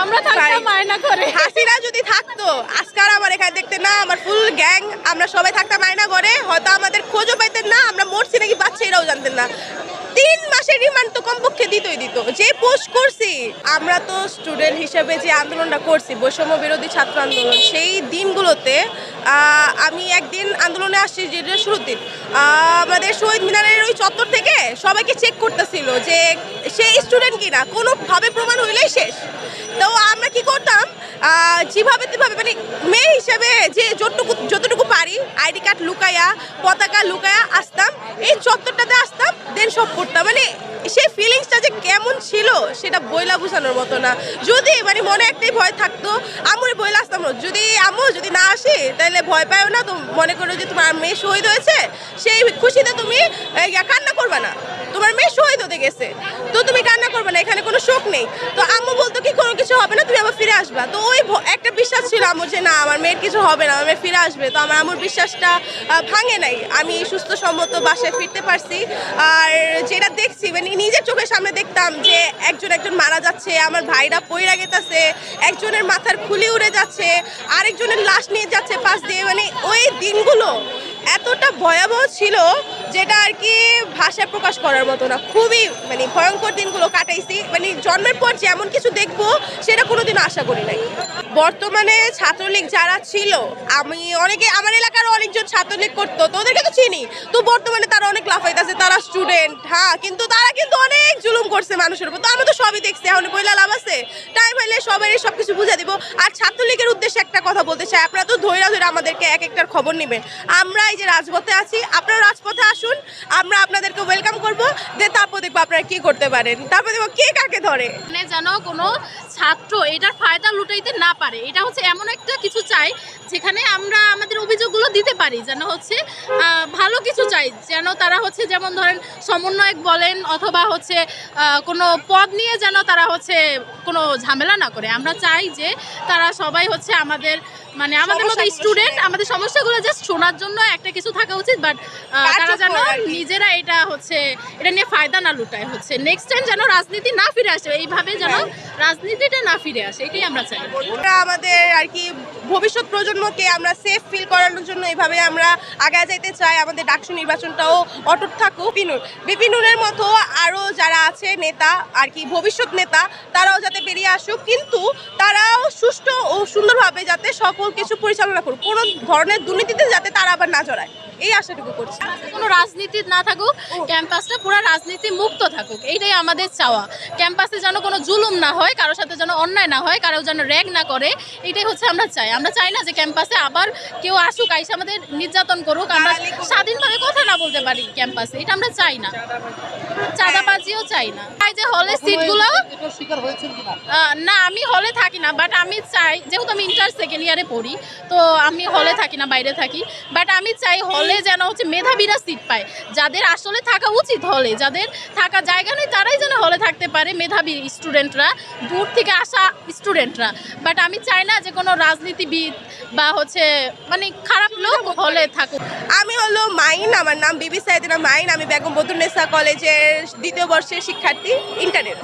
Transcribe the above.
আমরা থাকতাম মায়না করে। হাসিনা যদি থাকতো আজকাল আমার এখানে দেখতে না, আমার ফুল গ্যাং আমরা সবাই থাকতাম মায়না করে, হয়তো আমাদের খোঁজও পাইতেন না, আমরা মরছি নাকি বাচ্চা এরাও জানতেন না। 3 মাসের রিমান্ড তো কমপক্ষে দিত যে পোস্ট করছি। আমরা তো স্টুডেন্ট হিসেবে যে আন্দোলনটা করছি, বৈষম্য বিরোধী ছাত্র আন্দোলন, সেই দিনগুলোতে আমি একদিন আন্দোলনে আসছি, যেটা শুরুর দিন আমাদের শহীদ মিনারের ওই চত্বর থেকে সবাইকে চেক করতেছিল যে সেই স্টুডেন্ট কিনা, কোনোভাবে প্রমাণ হইলেই শেষ। তো আমরা কি করতাম, যেভাবে তেভাবে মানে মেয়ে হিসেবে যে যতটুকু পারি আইডি কার্ড লুকায়া, পতাকা লুকায়া আসতাম, এই চত্বরটাতে আসতাম, দেন সব করতাম। মানে সেই ফিলিংসটা যে কেমন ছিল সেটা বইলা বোঝানোর মতো না। যদি মানে মনে একটাই ভয় থাকতো, আম্মুরে বইলা আসতাম, যদি না আসি তাহলে ভয় পাও না, তো মনে করো যে তোমার মেয়ে শহীদ হয়েছে, সেই খুশিতে তুমি কান্না করবে না, তোমার মেয়ে শহীদ হতে গেছে তো তুমি কান্না করবে না, এখানে কোনো শোক নেই। তো আম্মু বলতো কি কোনো কিছু হবে না, তুমি আবার ফিরে আসবা। তো ওই একটা বিশ্বাস ছিল আম্মুর যে না আমার মেয়ের কিছু হবে না, আমার মেয়ে ফিরে আসবে। তো আমার আম্মুর বিশ্বাসটা ভাঙে নাই, আমি সুস্থ সম্মত বাসায় ফিরতে পারছি। আর যেটা দেখছি মানে নিজের চোখের সামনে দেখতাম যে একজন মারা যাচ্ছে, আমার ভাইরা পইরা গেছে, একজনের মাথার খুলি উড়ে যাচ্ছে, আরেকজনের লাশ নিয়ে যাচ্ছে পাশ দিয়ে। মানে ওই দিনগুলো এতটা ভয়াবহ ছিল যেটা আর কি ভাষায় প্রকাশ করার মতো না। খুবই মানে ভয়ঙ্কর দিনগুলো কাটাইছি, মানে জন্মের পর যেমন কিছু দেখবো সেটা কোনোদিনও আশা করি নাই। বর্তমানে ছাত্রলীগ যারা ছিল, আমার এলাকার অনেকজন ছাত্রলীগ করতো, তো ওদেরকে তো চিনি, তো বর্তমানে তারা অনেক লাফাইতেছে, তারা স্টুডেন্ট, হ্যাঁ, কিন্তু তারা কিন্তু অনেক জুলুম করছে মানুষের উপর। তো আমি তো সবই দেখছি, এখন বইলা লাভ আছে, টাইম হইলে সবাই সবকিছু বুঝা দিব। আর ছাত্রলীগের উদ্দেশ্যে একটা কথা বলতে চাই, আপনারা তো ধৈর্য আমাদেরকে এক একটার খবর নেবেন। আমরা এই যে রাজপথে আছি, আপনারা রাজপথে আসুন, আমরা আপনাদেরকে ওয়েলকাম করবো, তারপর দেখবো আপনারা কি করতে পারেন, তারপর দেখবো কে কাকে ধরে। মানে যেন কোনো ছাত্র এটার ফায়দা লুটাইতে না পারে, এটা হচ্ছে এমন একটা কিছু চাই যেখানে আমরা আমাদের অভিযোগগুলো দিতে পারি, যেন হচ্ছে ভালো কিছু চাই, যেন তারা হচ্ছে যেমন ধরেন সমন্বয়ক বলেন অথবা হচ্ছে কোনো পদ নিয়ে যেন তারা হচ্ছে কোনো ঝামেলা না করে। আমরা চাই যে তারা সবাই হচ্ছে আমাদের মতো স্টুডেন্ট, আমাদের সমস্যাগুলো জাস্ট শোনার জন্য একটা কিছু থাকা উচিত, বাট তারা যেন নিজেরা এটা নিয়ে ফায়দা না লুটায়। হচ্ছে নেক্সট টাইম যেন রাজনীতি না ফিরে আসে, এইভাবে যেন রাজনীতিটা না ফিরে আসে, এটাই আমরা চাই। আমাদের আর কি ভবিষ্যৎ প্রজন্মকে আমরা সেফ ফিল করানোর জন্য এইভাবে আমরা আগায় যেতে চাই। আমাদের ডাকসু নির্বাচনটাও অটুট থাকুক। বিপিনুরের মতো আরও যারা আছে নেতা আর কি, ভবিষ্যৎ নেতা, তারাও যাতে বেরিয়ে আসুক, কিন্তু তারাও সুষ্ঠু ও সুন্দরভাবে যাতে সকল কিছু পরিচালনা করুক, কোনো ধরনের দুর্নীতিতে যাতে তারা আবার না জড়ায়, এই আশাটুকু করছি। কোনো রাজনীতি না থাকুক, ক্যাম্পাসটা পুরো রাজনীতি মুক্ত থাকুক, এইটাই আমাদের চাওয়া। ক্যাম্পাসে যেন কোনো জুলুম না হয়, কারোর সাথে যেন অন্যায় না হয়, কারো যেন র্যাগ না করে, এইটাই হচ্ছে আমরা চাই। আমরা চাই না যে ক্যাম্পাসে আবার কেউ আসুক, আইসা আমাদের নির্যাতন করুক, আমরা স্বাধীনভাবে কথা না বলতে পারি ক্যাম্পাসে, এটা আমরা চাই না। চাঁদাবাজিও চাই না। চাই যে হলে সিটগুলো, না আমি হলে থাকি না, বাট আমি চাই, যেহেতু আমি ইন্টার সেকেন্ড ইয়ারে পড়ি, তো আমি হলে থাকি না, বাইরে থাকি, বাট আমি চাই হলে যেন হচ্ছে মেধাবীরা সিট পায়, যাদের আসলে থাকা উচিত হলে, যাদের থাকা জায়গা নেই তারাই যেন হলে থাকতে পারে, মেধাবী স্টুডেন্টরা, দূর থেকে আসা স্টুডেন্টরা। বাট আমি চাই না যে কোনো রাজনীতিবিদ বা হচ্ছে মানে খারাপ লোক হলে থাকুক। আমি হলো মাইন, আমার নাম বিবি সাইদিনা মাইন, আমি বেগম বদরুন্নেসা কলেজের 2য় বর্ষের শিক্ষার্থী, ইন্টারের।